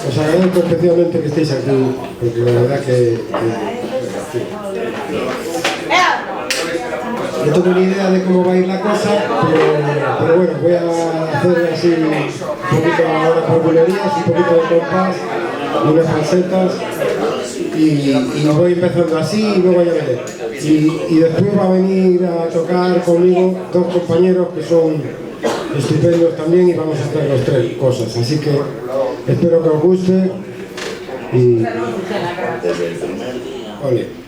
Os agradezco especialmente que estéis aquí, porque la verdad que no tengo ni idea de cómo va a ir la cosa, pero bueno, voy a hacer así un poquito ahora por bulerías, un poquito de compás, unas falsetas y voy empezando así y luego ya veré. Y después va a venir a tocar conmigo dos compañeros que son estupendos también y vamos a hacer las tres cosas, así que espero que os guste y... Ole.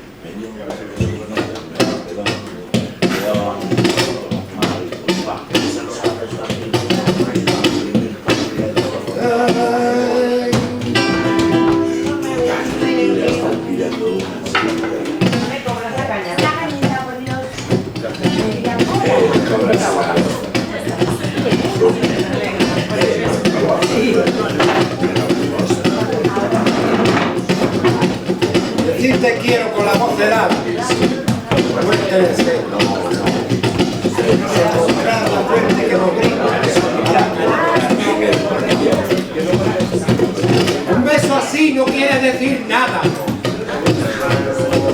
Decirte quiero con la voz del ave. Cuéntese. Encontrar la fuente que nos grita. Un beso así no quiere decir nada.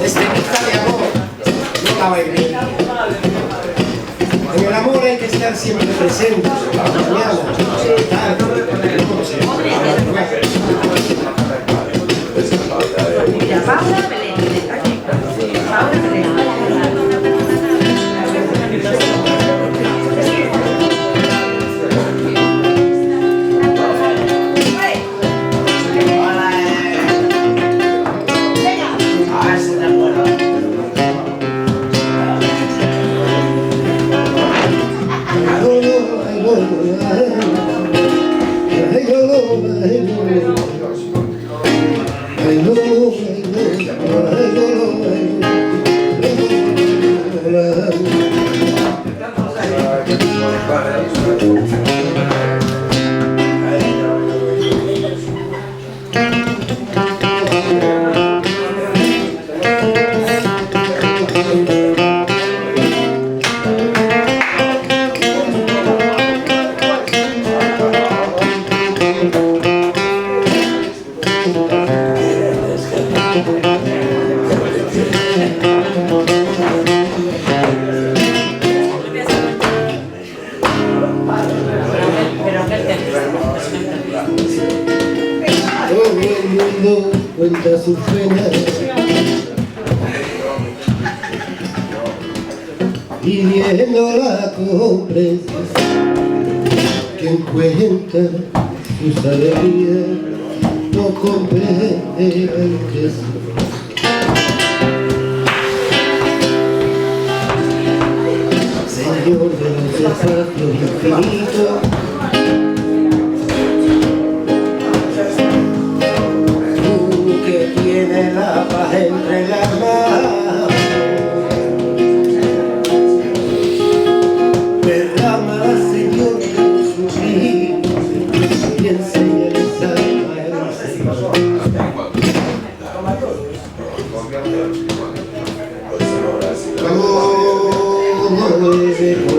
Es ceniza de amor, no la vainilla. En el amor hay que estar siempre presente, mañana, tarde, noche, Paula Belén, Paula Belén. Cuenta sus penas viviendo la comprensión. Quien cuenta sus alegrías no comprende el que es. Señor de los espacios infinitos, tiene la paz entre las manos, derrama, Señor, su vida y enséñales alma el Señor.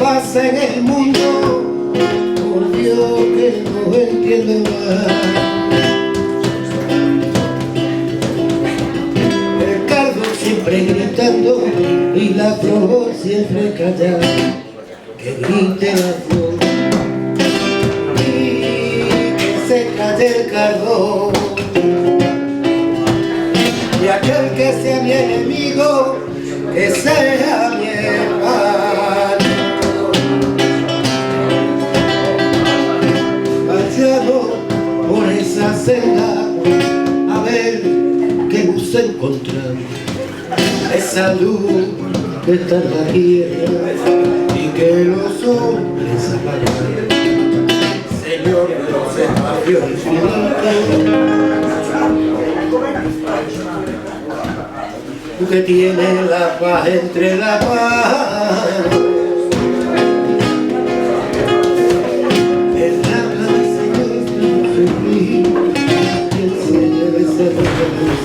pasa en el mundo, por Dios que no entiendo más. El cardo sin siempre gritando y la flor siempre callada, que grite la flor y que se calle el cardón. Y aquel que sea mi enemigo, que sea mi hermano. Vayamos por esa senda a ver qué luz encontramos, esa luz que está en la tierra y que los hombres apagan. Señor de los espacios infinitos, tú que tienes la paz entre las manos, el habla del Señor feliz, y el cielo debe ser feliz.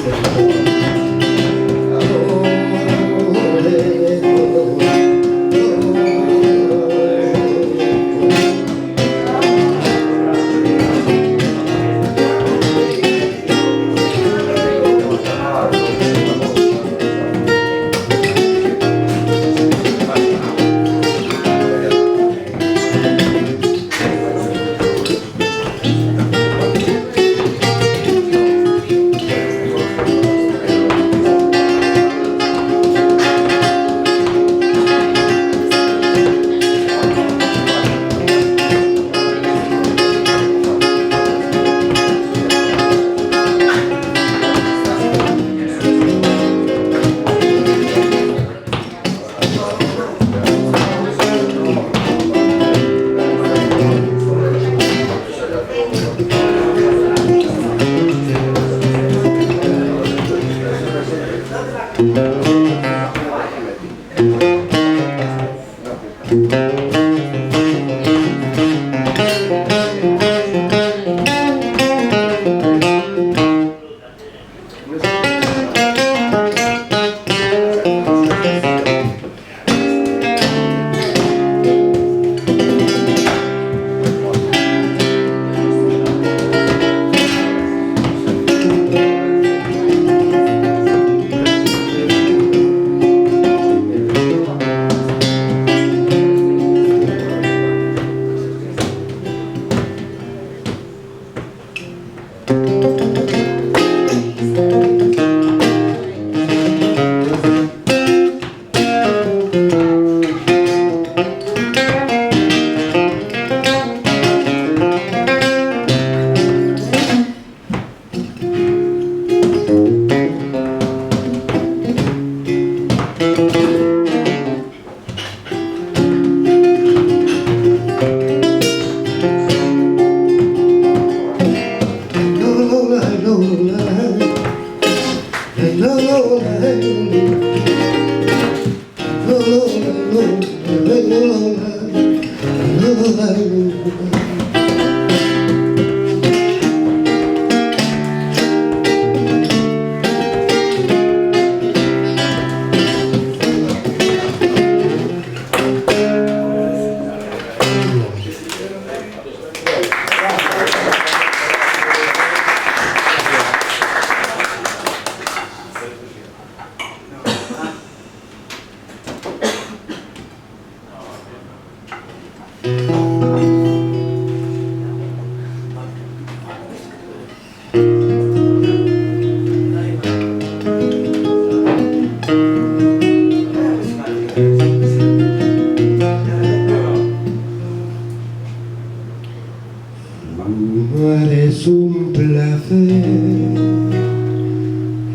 Fumar es un placer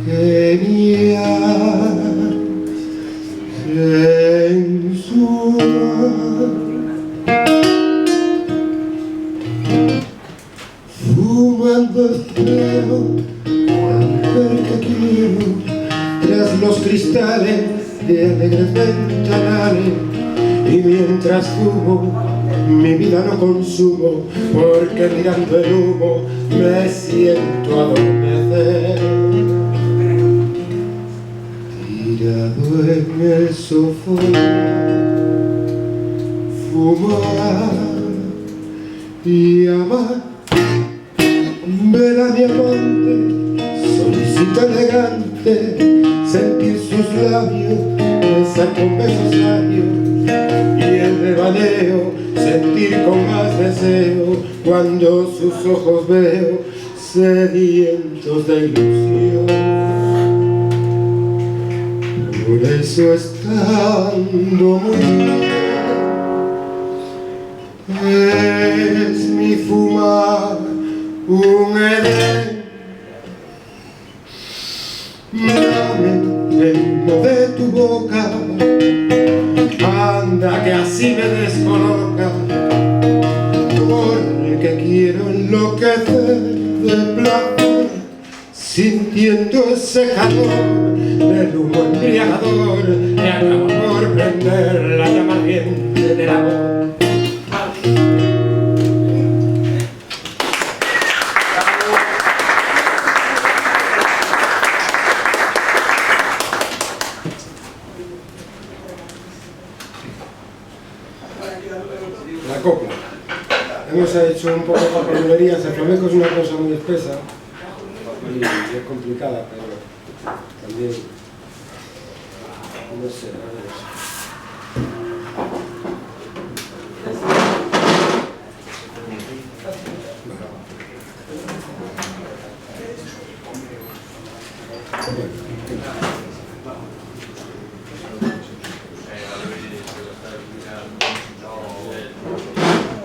genial, sensual. Fumando espero al ver que quiero tras los cristales de alegres ventanales, y mientras fumo mi vida no consumo, porque mirando el humo me siento adormecer. Tirado en el sofá, fumar y amar. Ver a mi amante, solícita elegante, sentir sus labios, besar con besos labios, y el devaneo, sentir con más deseo cuando sus ojos veo, sedientos de ilusión. Por eso estando muy bien, es mi fumar un Edén. Dame el humo de tu boca, anda que así me descoloca, porque quiero enloquecer de placer, sintiendo ese calor del humo embriagador que acaba por prender la llama ardiente del amor. La copla. Hemos hecho un poco de papelerías. El flamenco es una cosa muy espesa y es complicada, pero también no sé,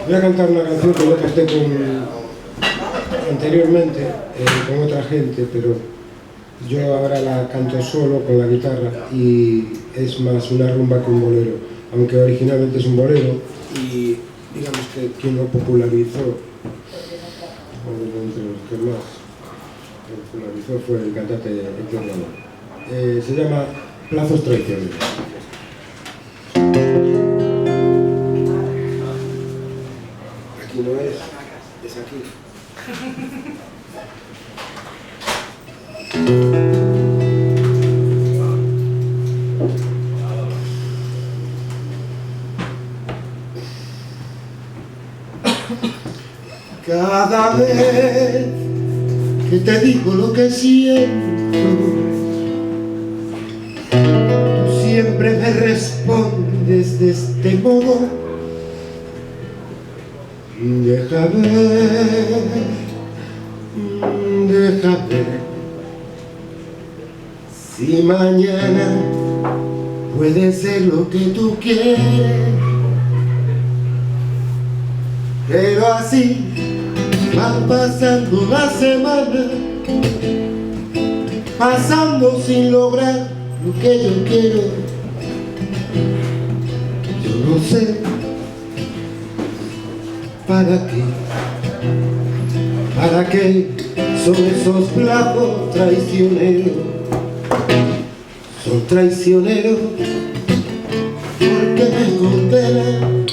voy a cantar una canción que yo canté anteriormente con otra gente, pero yo ahora la canto solo con la guitarra y es más una rumba que un bolero, aunque originalmente es un bolero, y digamos que quien lo popularizó, o entre los que más lo popularizó, fue el cantante Héctor Lavoe. Se llama Plazos Traicioneros. Aquí no es aquí. Cada vez que te digo lo que siento, tú siempre me respondes de este modo. Deja ver si mañana puede ser lo que tú quieres, pero así van pasando las semanas, pasando sin lograr lo que yo quiero. Yo no sé ¿para qué son esos plazos traicioneros? Son traicioneros porque me condenan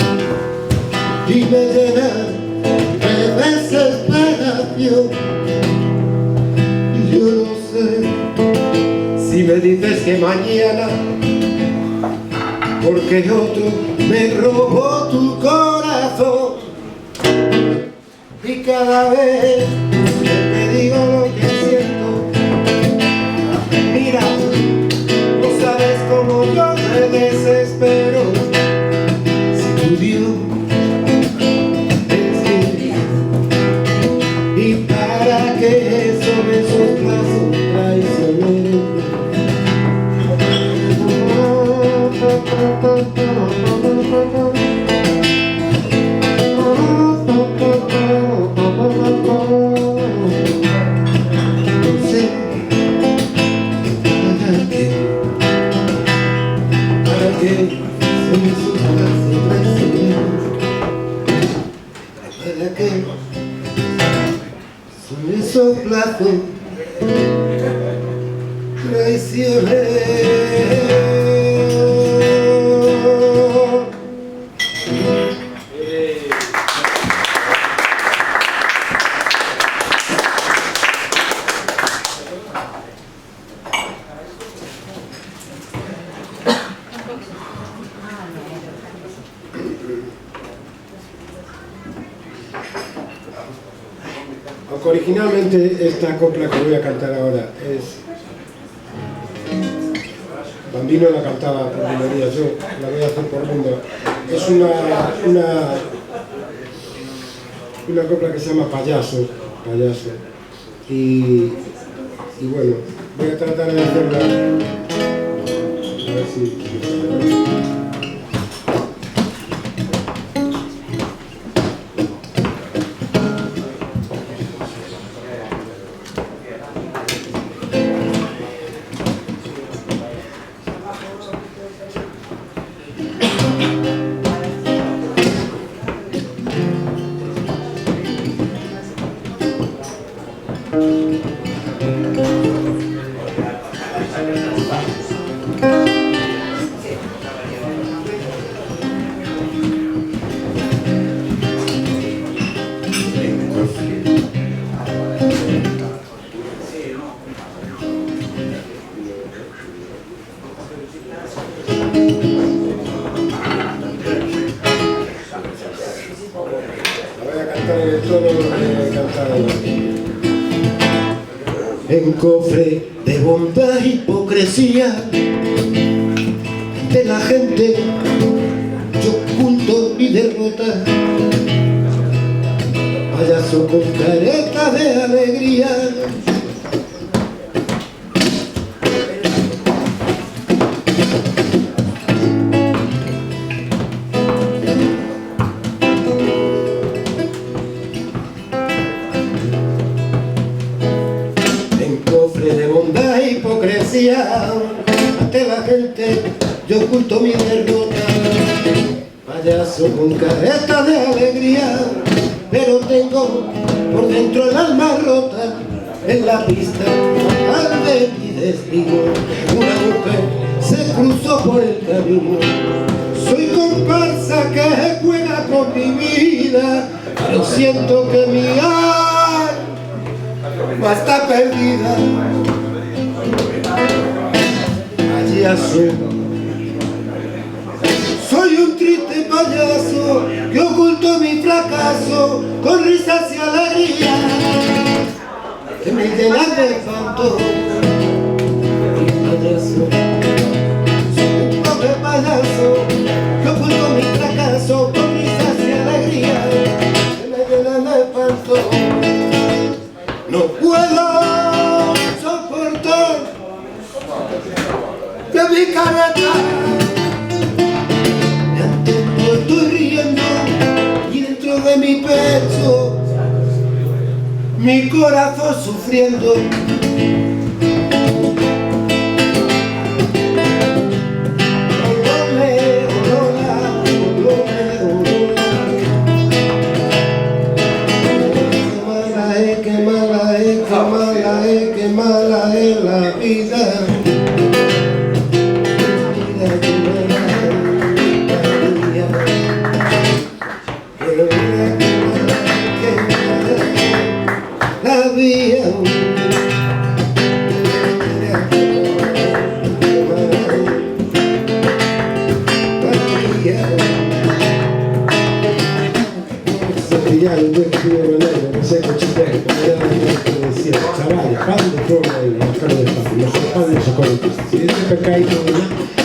y me llenan de desesperación. Yo no sé si me dices que mañana, porque otro me robó tu corazón. Y cada vez que te digo lo que siento, mira, no sabes cómo yo me desespero. Si tu Dios es Dios, ¿y para qué son esos plazos traicioneros? Son esos plazos traicioneros. Aunque originalmente esta copla que voy a cantar ahora es Bambino la cantaba por bulerías, yo la voy a hacer por rumba. Es una copla que se llama Payaso. Y bueno, voy a tratar de hacerla. A ver si... En cofre de bondad e hipocresía de la gente yo oculto mi derrota, payaso con careta de alegría. Ante la gente yo oculto mi derrota, payaso con careta de alegría, pero tengo por dentro el alma rota. En la pista al ver mi destino, una mujer se cruzó por el camino. Soy comparsa que juega con mi vida, pero siento que mi alma está perdida. Soy un triste payaso que oculto mi fracaso con risas y alegría que me llenan de espanto. Payaso, soy un pobre payaso que oculto mi fracaso con risas y alegría que me llenan de espanto. No puedo soportar de mi careta, me antento, estoy riendo y dentro de mi pecho mi corazón sufriendo. Qué mala es la vida.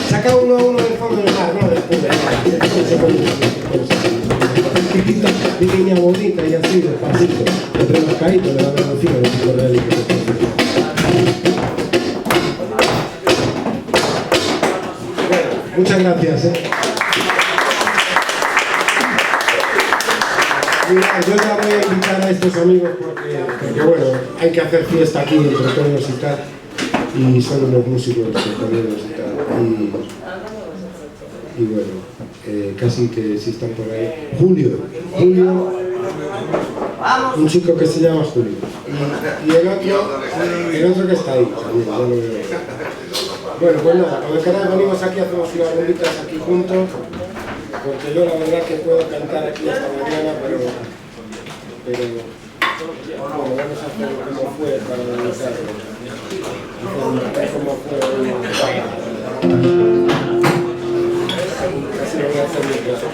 Saca uno a uno del fondo del mar, no del fondo del mar. Mi niña bonita y así, despacito, entre los caídos de la velocidad de tipo real. Bueno, muchas gracias. Mira, yo ya voy a invitar a estos amigos porque bueno, hay que hacer fiesta aquí entre todos y tal. Y son unos músicos compañeros y tal. Y bueno, casi que si están por ahí. Julio, un chico que se llama Julio. Y el otro que está ahí también, ya lo veo. Bueno, pues nada, como que ahora venimos aquí, hacemos unas ronditas aquí juntos, porque yo la verdad que puedo cantar aquí hasta mañana, pero bueno, vamos a hacer como fue para dedicarlo. Cómo fue casi lo voy a hacer mi clase.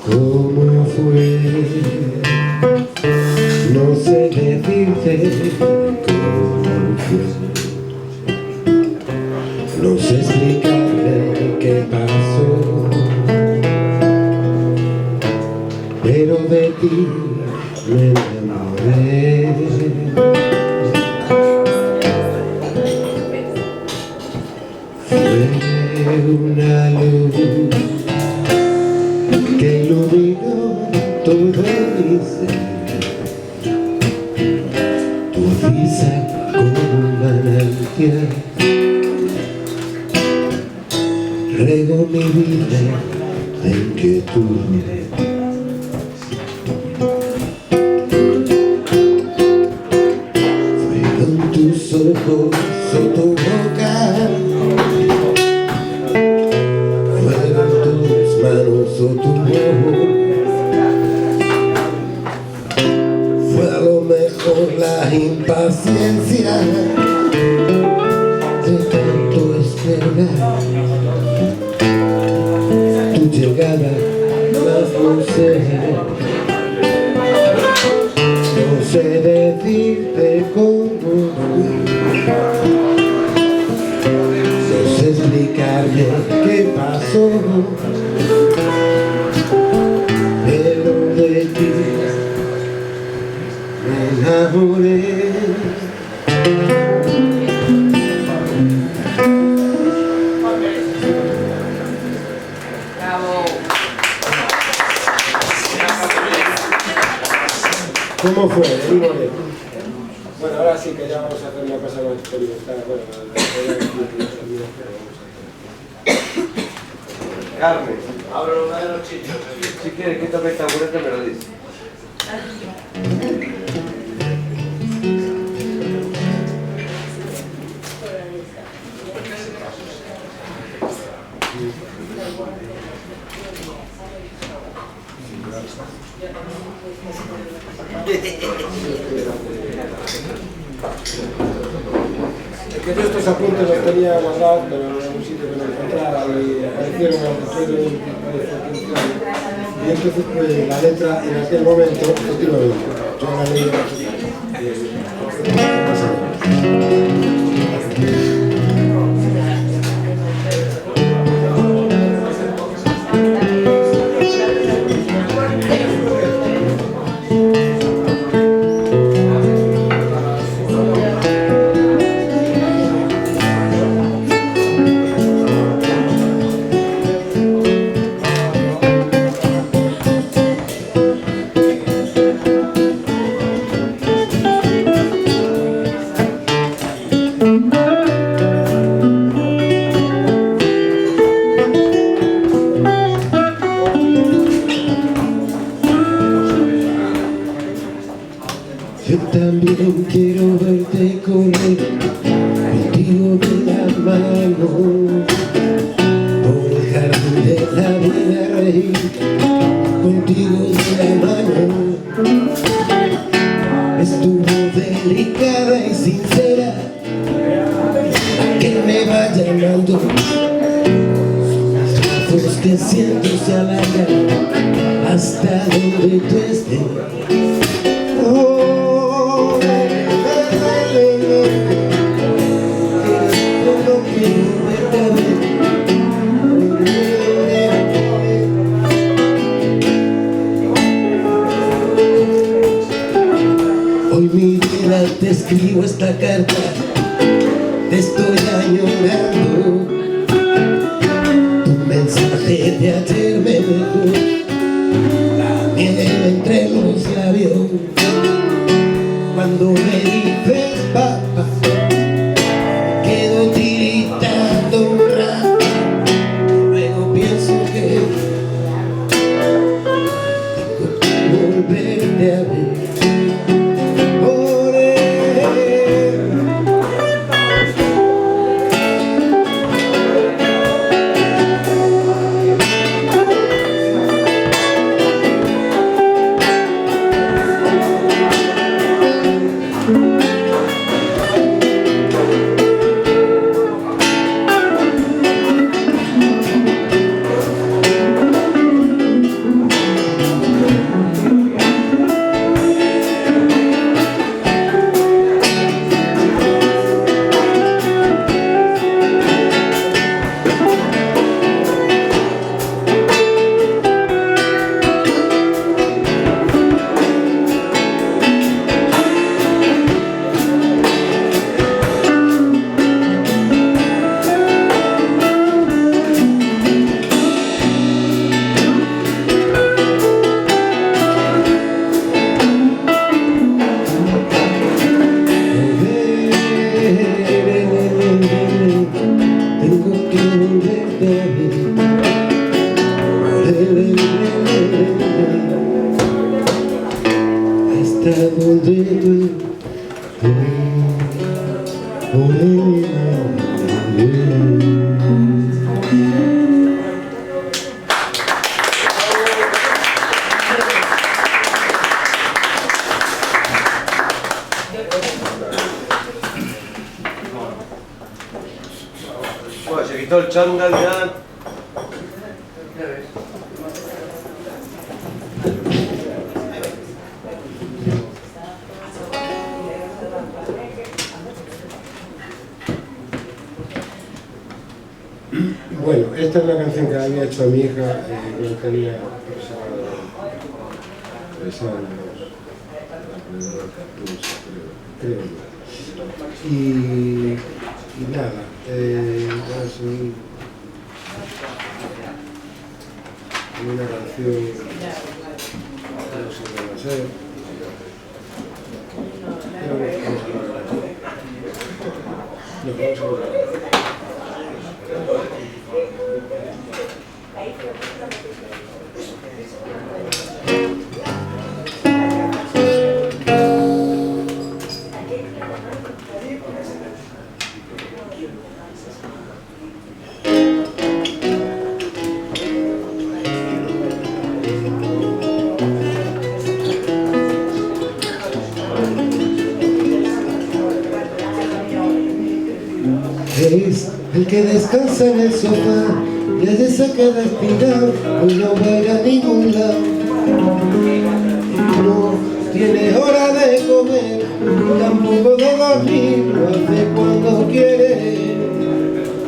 ¿Cómo fue? No sé decirte cómo fue. No sé explicarte qué pasó, pero de ti me enamoré. Fue una luz que iluminó todo mi ser, tu risa como un manantial regó mi vida de inquietud. Fueron tus ojos o tu boca, fueron tus manos o tu voz. Fue a lo mejor la impaciencia de tanto esperar tu llegada, mas no sé decirte cómo fue, no sé explicarte qué pasó, pero de ti me enamoré. ¿Cómo fue? Bueno, ahora sí que ya vamos a hacer una cosa más experimental. Carmen, abro una de los chichos. Si quieres que toque esta bureta, me lo dices. Es que yo estos apuntes los tenía guardados, pero en algún sitio que no encontraba y aparecieron después de un y entonces pues la letra en aquel momento, efectivamente, yo la leí Yo también quiero verte correr, contigo de la mano, por el jardín de la vida reír, contigo de la mano. Es tu voz delicada y sincera que me va llamando, son los brazos que siento se alargan hasta donde tú estés. Hoy mi vida te escribo esta carta, te estoy añorando. Tu mensaje de ayer me dejó la miel entre los labios. Cuando me dices papá, quedo tiritando un rato, luego pienso que tengo que volverte a ver. quitó el chándal ya. Bueno, esta es una canción que había hecho a mi hija cuando tenía aproximadamente 3 años, alrededor de 14, creo. Y nada, así, una canción, no sé qué va a ser. Vamos a ver. Es el que descansa en el sofá y el de se queda estirado y no va a ir a ningún lado. No tiene hora de comer, tampoco de dormir, lo hace cuando quiere.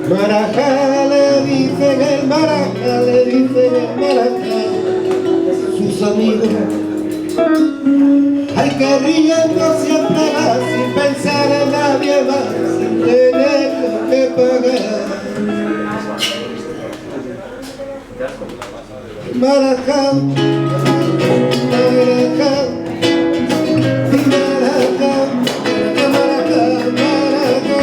Marajá le dicen el marajá, le dicen el marajá, sus amigos. Ay, que riendo siempre va, sin pensar en nadie más, sin tener que pagar. Marajá, marajá, y marajá, marajá, marajá,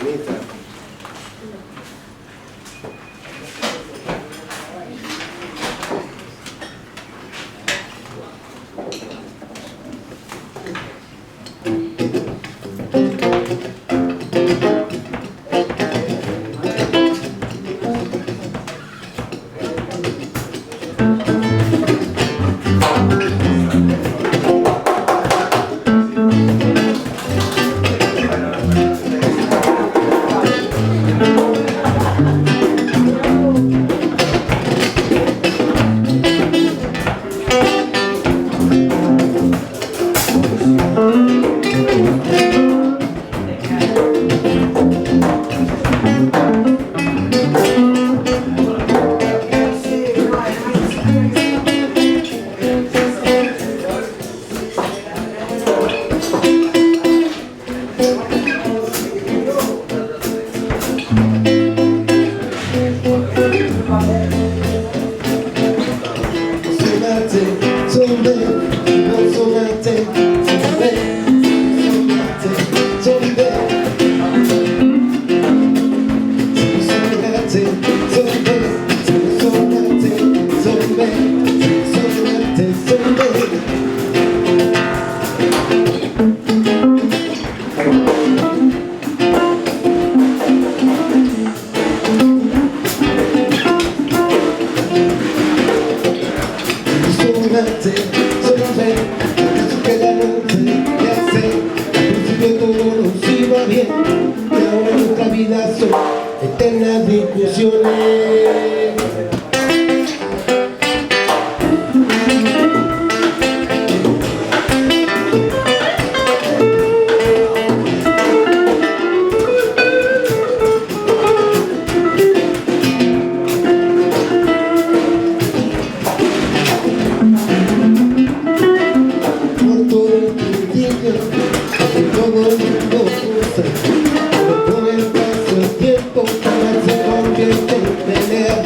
Bonita. Eternas discusiones. Por todo el principio, de todo el mundo usa, pero con el paso del tiempo se convierte en pelea.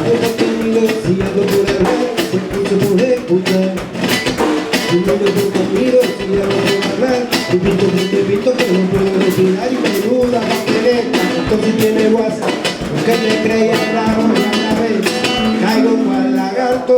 Yo que miro si algo por hablar, se escucha por escuchar. Si miro por miro, si algo por hablar, y pinto que no puedo respirar y me duda la peleta. Entonces tiene WhatsApp, aunque me creía raro la vez, caigo cual lagarto.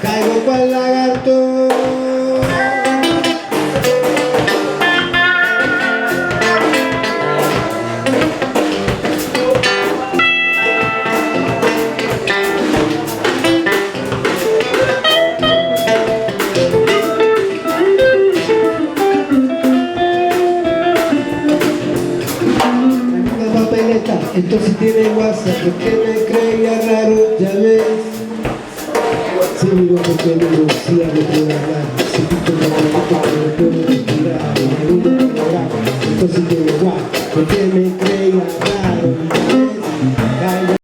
Caigo cual lagarto. Entonces tiene WhatsApp, porque me creía raro, ya ves. Si miro porque miro, si algo puedo hablar, si pico la boca porque no puedo respirar, me uno por entonces tiene WhatsApp, porque me creía raro.